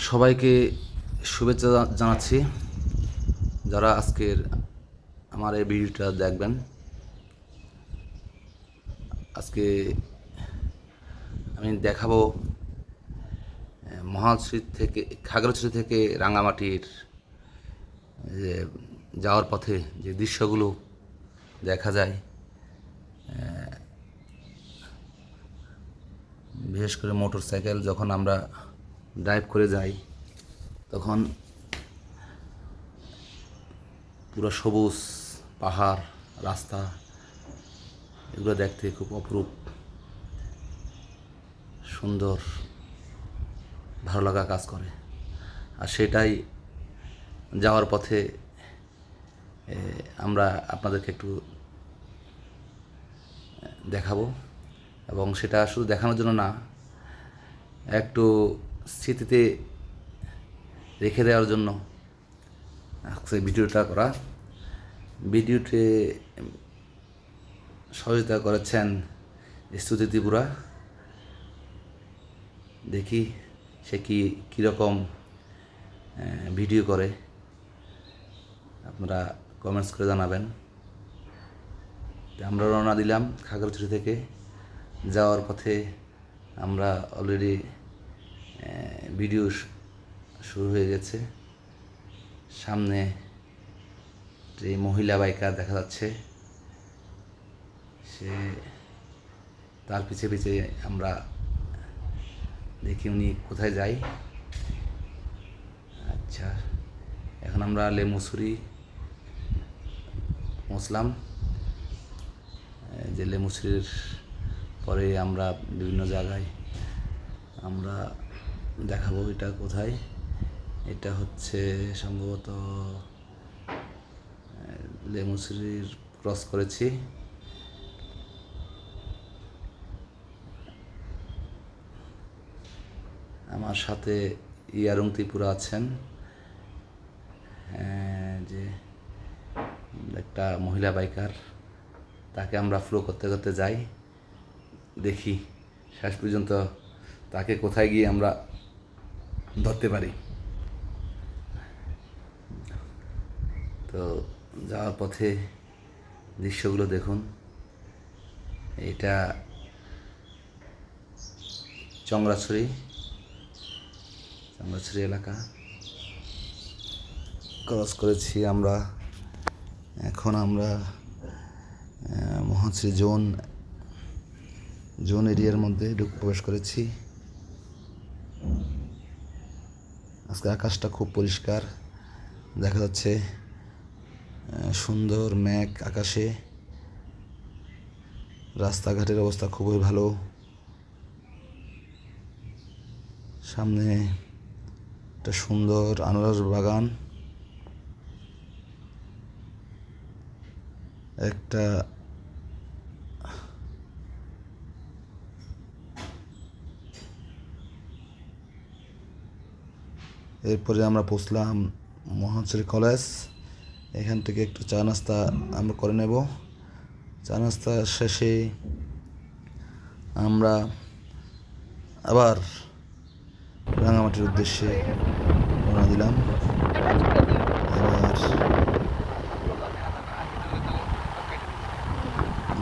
সবাইকে শুভেচ্ছা জানাচ্ছি। যারা আজকের আমার এই ভিডিওটা দেখবেন, আজকে আমি দেখাবো খাগড়াছড়ি থেকে রাঙামাটির যে যাওয়ার পথে যে দৃশ্যগুলো দেখা যায়, বিশেষ করে মোটর সাইকেল যখন আমরা ড্রাইভ করে যাই তখন পুরো সবুজ পাহাড়, রাস্তা, এগুলো দেখতে খুব অপরূপ, সুন্দর, ভালো লাগা কাজ করে। আর সেটাই যাওয়ার পথে আমরা আপনাদেরকে একটু দেখাবো, এবং সেটা শুধু দেখানোর জন্য না, একটু স্মৃতিতে রেখে দেওয়ার জন্য সেই ভিডিওটা করা। ভিডিওতে সহযোগিতা করেছেন স্তুতি ত্রিপুরা। দেখি সে কীরকম ভিডিও করে, আপনারা কমেন্টস করে জানাবেন। আমরা রওনা দিলাম খাগড়াছড়ি থেকে। যাওয়ার পথে আমরা অলরেডি ভিডিও শুরু হয়ে গেছে। সামনে যে মহিলা বাইকার দেখা যাচ্ছে, সে তার পিছে পিছে আমরা দেখি উনি কোথায় যায়। আচ্ছা, এখন আমরা লেমুছড়ি পৌঁছলাম। যে লেমুছড়ির পরে আমরা বিভিন্ন জায়গায় আমরা দেখাবো। এটা কোথায়? এটা হচ্ছে সম্ভবত লেমুছড়ির ক্রস করেছি। আমার সাথে ইয়ারুং ত্রিপুরা আছেন, যে একটা মহিলা বাইকার। তাকে আমরা ফলো করতে করতে যাই, দেখি শেষ পর্যন্ত তাকে কোথায় গিয়ে আমরা ধরতে পারি। তো যাওয়ার পথে দৃশ্যগুলো দেখুন। এটা চংরাছড়ি এলাকা ক্রস করেছি আমরা। এখন আমরা মহাশ্রী জোন এরিয়ার মধ্যে প্রবেশ করেছি। আজকে আকাশটা খুব পরিষ্কার দেখা যাচ্ছে, সুন্দর মেঘ আকাশে। রাস্তাঘাটের অবস্থা খুবই ভালো। সামনে একটা সুন্দর আনারস বাগান, একটা এরপরে আমরা পৌঁছলাম মহাশ্রী কলেজ। এখান থেকে একটু চা নাস্তা আমরা করে নেব। চা নাস্তা শেষে আমরা আবার রাঙামাটির উদ্দেশ্যে রওনা দিলাম। এবার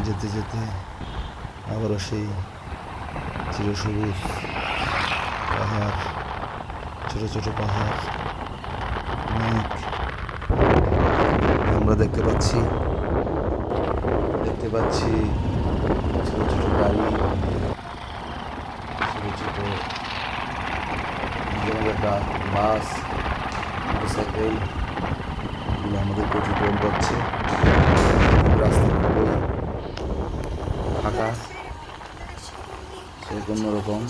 যেতে যেতে আবারও সেই চিরসবুজ পাহাড়, ছোট ছোট পাহাড়, মেঘ আমরা দেখতে পাচ্ছি। ছোট ছোট গাড়ি, ছোট ছোট বাস, মোটরসাইকেল, এগুলো আমাদের অতিক্রম করছে। রাস্তা খুবই ফাঁকা, সেরকম অন্যরকম।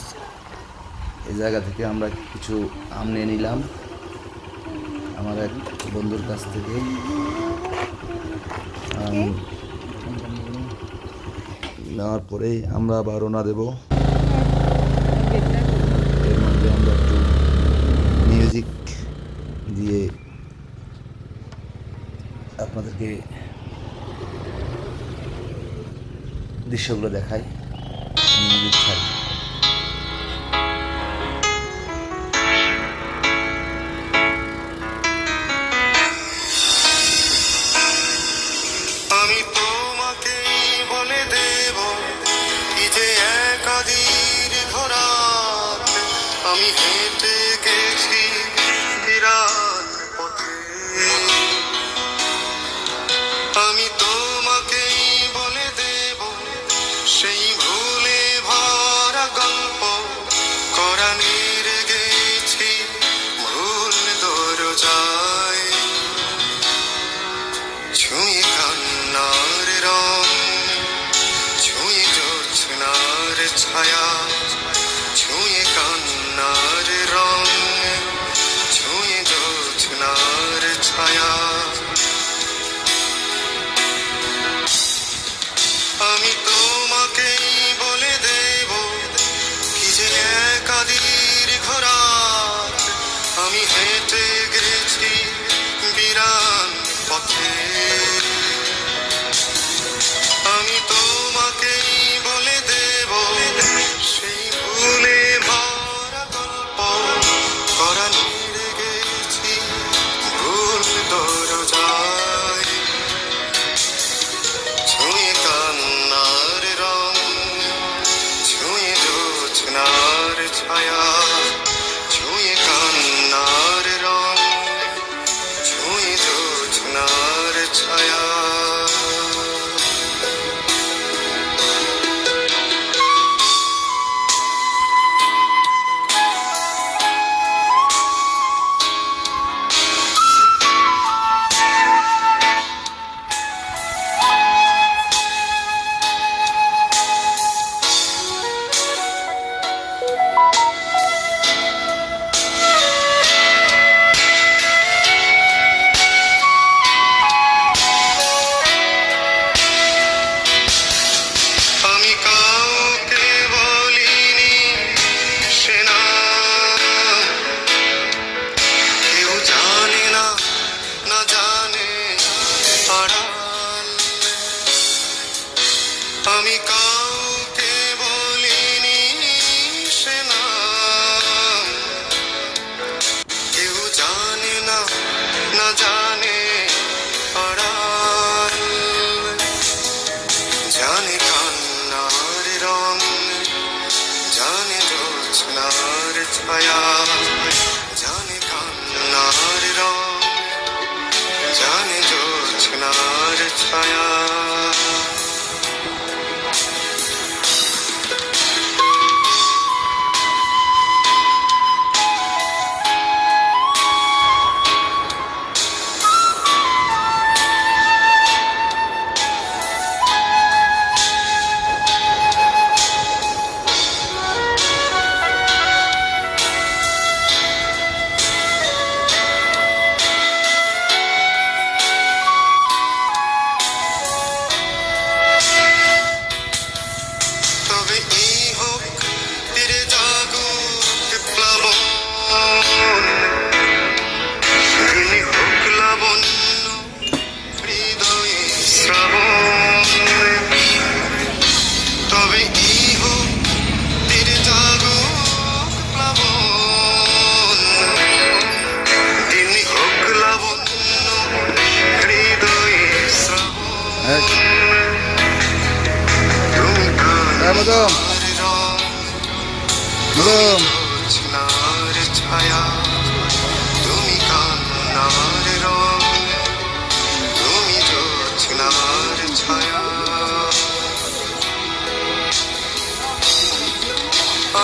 এই জায়গা থেকে আমরা কিছু আম নিয়ে নিলাম আমার এক বন্ধুর কাছ থেকে। নেওয়ার পরেই আমরা আবার রওনা দেব। এর মধ্যে আমরা একটু মিউজিক দিয়ে আপনাদেরকে দৃশ্যগুলো দেখাই। মিউজিক ছাড়ি। আমি হেঁটে গেছি বিরান পথে, আমি তোমাকেই বলে দেব সেই ভুলে ভরা গল্প, কোরানের গেছি ভুল দরজায়, ছুঁয়ে কান্নার রং, ছুঁয়ে জোছনার ছায়া, ছুঁয়ে কান্নার রং, ছুঁয়ে জোছনার ছায়া। আমি তোমাকেই বলে দেব কি যে একা দীর্ঘ রাত, আমি হেঁটে গেছি বিরান পথে, আমি তোমাকেই বলে দেব সেই ভুলে ভরা গল্প, কোরানের গেছি ভুল দরজায়, ছুঁয়ে কান্নার রং, ছুঁয়ে জোছনার ছায়া, ছুঁয়ে কান্নার রং, ছুঁয়ে জোছনার ছায়া। আমি কাউকে বলিনি সে নাম, কেউ জানে না, না জানে আড়াল, আমি কাউকে বলিনি সে নাম, কেউ জানে না, না জানে আড়াল, জানে কান্নার রং, জানে জোছনার ছায়া, জানে কান্নার রং, জানে জোছনার ছায়া। তবে এই হোক ফিরে জাগুক প্লাবন, দিনে হোক লাবণ্য হৃদয়ে শ্রাবণ, তবে এই হোক ফিরে জাগুক প্লাবন, দিনে হোক লাবণ্য হৃদয়ে শ্রাবণ, তুমি মদম মদম জোছনার ছায়া, তুমি কান্নার রং, তুমি জোছনার ছায়া।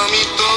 আমি তো